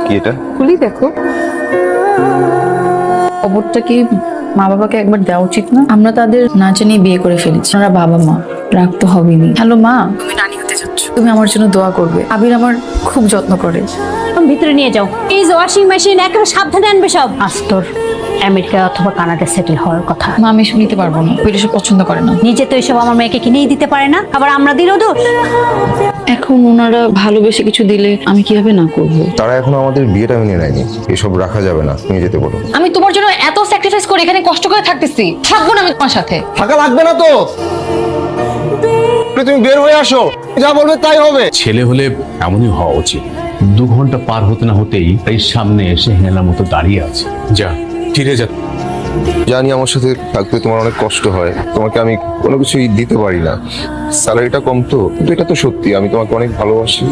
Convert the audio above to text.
কি এটা? খুলি দেখো। খবরটা কি মা বাবাকে একবার দেওয়া উচিত না? আমরা তাদের না জানিয়ে বিয়ে করে ফেলেছি। আমরা বাবা মা, রাগ তো হবেই। হ্যালো মা, তুমি নানি হতে যাচ্ছ, তুমি আমার জন্য দোয়া করবে। আবির আমার খুব যত্ন করে। ভিতরে নিয়ে যাও। এই যে ওয়াশিং মেশিন একেবারে সাবধানে আনবে সব। আস্তর আমেরিকা অথবা কানাডা সেটেল হওয়ার কথা। মা আমি এসব নিতে পারবো না, ওই এসব পছন্দ করে না। নিজে তো এসব আমার মেয়েকে কিনেই দিতে পারে না, আবার আমরা দিলেও দোষ। এখন ওনারা ভালোবেসে কিছু দিলে আমি কিভাবে না করব? তারা এখনো আমাদের বিয়েটা মেনে নেয়নি, এসব রাখা যাবে না, নিয়ে যেতে বলো। আমি তোমার জন্য এত স্যাক্রিফাইস করে এখানে কষ্ট করে থাকতেছি, থাকবো না আমি তোমার সাথে। থাকা লাগবে না তো, তুমি বের হয়ে আসো, যা বলবে তাই হবে। ছেলে হলে এমনই হওয়া উচিত। 2 ঘন্টা পার হতে না হতেই এই সামনে এসে হেলার মতো দাঁড়িয়ে আছে। যা ফিরে যা। জানি আমার সাথে থাকতে তোমার অনেক কষ্ট হয়, তোমাকে আমি কোনো কিছুই দিতে পারি না, স্যালারিটা কম তো, কিন্তু এটা তো সত্যি, আমি তোমাকে অনেক ভালোবাসি।